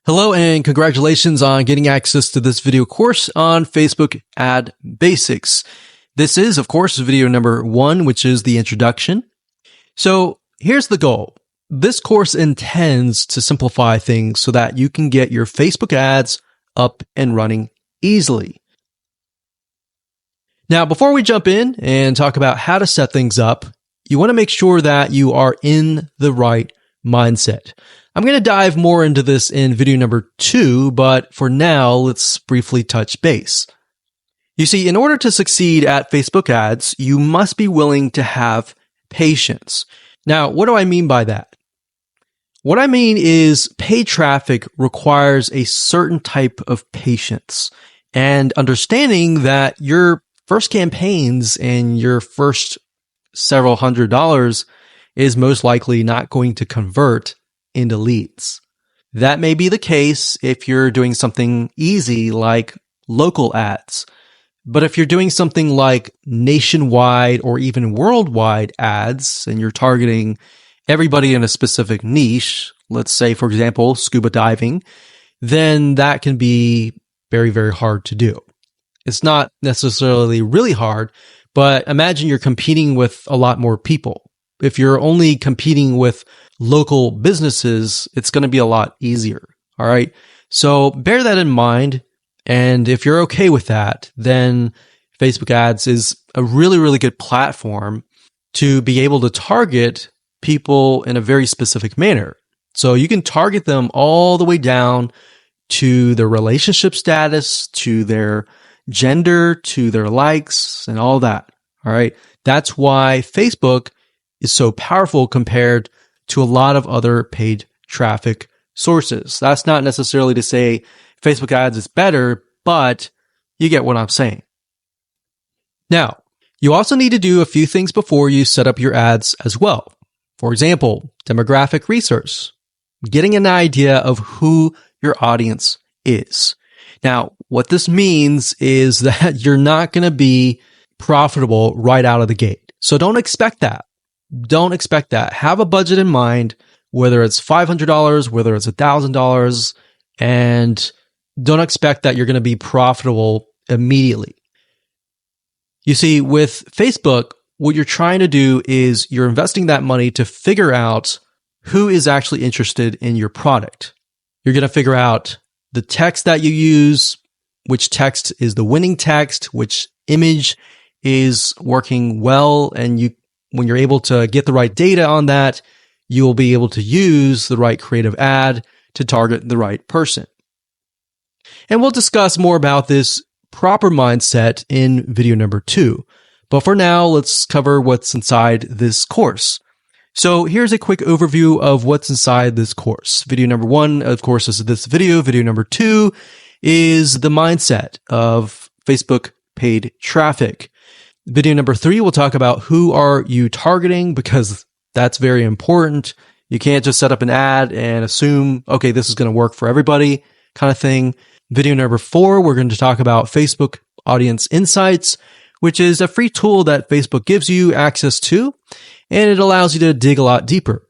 Hello and congratulations on getting access to this video course on Facebook Ad Basics. This is, of course, video number 1, which is the introduction. So here's the goal. This course intends to simplify things so that you can get your Facebook ads up and running easily. Now, before we jump in and talk about how to set things up, you want to make sure that you are in the right mindset. I'm going to dive more into this in video number 2, but for now, let's briefly touch base. You see, in order to succeed at Facebook ads, you must be willing to have patience. Now, what do I mean by that? What I mean is paid traffic requires a certain type of patience and understanding that your first campaigns and your first several $100s is most likely not going to convert into leads. That may be the case if you're doing something easy like local ads. But if you're doing something like nationwide or even worldwide ads and you're targeting everybody in a specific niche, let's say, for example, scuba diving, then that can be very, very hard to do. It's not necessarily really hard, but imagine you're competing with a lot more people. If you're only competing with local businesses, it's going to be a lot easier. All right. So bear that in mind. And if you're okay with that, then Facebook ads is a really, really good platform to be able to target people in a very specific manner. So you can target them all the way down to their relationship status, to their gender, to their likes and all that. All right. That's why Facebook is so powerful compared to a lot of other paid traffic sources. That's not necessarily to say Facebook ads is better, but you get what I'm saying. Now, you also need to do a few things before you set up your ads as well. For example, demographic research, getting an idea of who your audience is. Now, what this means is that you're not going to be profitable right out of the gate. So don't expect that. Don't expect that. Have a budget in mind, whether it's $500, whether it's $1,000, and don't expect that you're going to be profitable immediately. You see, with Facebook, what you're trying to do is you're investing that money to figure out who is actually interested in your product. You're going to figure out the text that you use, which text is the winning text, which image is working well, and when you're able to get the right data on that, you will be able to use the right creative ad to target the right person. And we'll discuss more about this proper mindset in video number 2. But for now, let's cover what's inside this course. So here's a quick overview of what's inside this course. Video number 1, of course, is this video. Video number 2 is the mindset of Facebook paid traffic. Video number 3, we'll talk about who are you targeting, because that's very important. You can't just set up an ad and assume, okay, this is going to work for everybody kind of thing. Video number 4, we're going to talk about Facebook Audience Insights, which is a free tool that Facebook gives you access to, and it allows you to dig a lot deeper.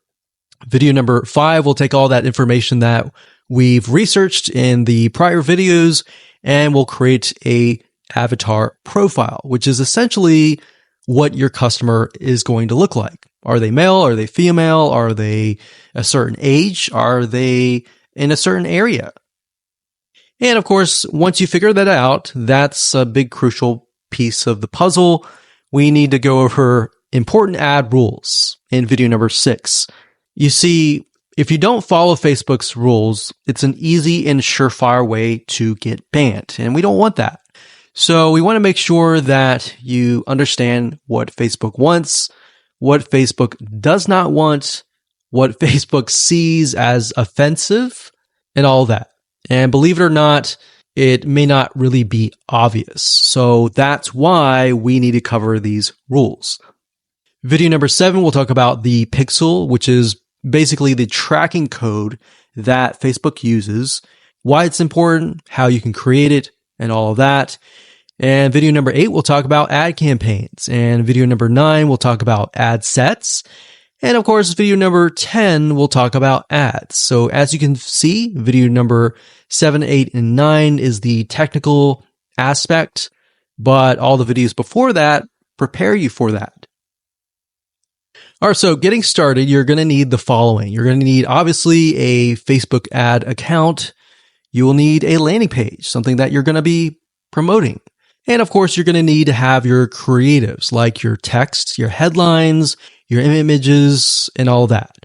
Video number 5, we'll take all that information that we've researched in the prior videos, and we'll create a avatar profile, which is essentially what your customer is going to look like. Are they male? Are they female? Are they a certain age? Are they in a certain area? And of course, once you figure that out, that's a big crucial piece of the puzzle. We need to go over important ad rules in video number 6. You see, if you don't follow Facebook's rules, it's an easy and surefire way to get banned, and we don't want that. So we want to make sure that you understand what Facebook wants, what Facebook does not want, what Facebook sees as offensive, and all that. And believe it or not, it may not really be obvious. So that's why we need to cover these rules. Video number 7, we'll talk about the pixel, which is basically the tracking code that Facebook uses, why it's important, how you can create it, and all of that. And video number 8, we'll talk about ad campaigns. And video number 9, we'll talk about ad sets. And of course, video number 10, we'll talk about ads. So as you can see, video number 7, 8, and 9 is the technical aspect, but all the videos before that prepare you for that. All right, so getting started, you're going to need the following. You're going to need, obviously, a Facebook ad account. You will need a landing page, something that you're going to be promoting. And of course, you're going to need to have your creatives, like your text, your headlines, your images, and all that.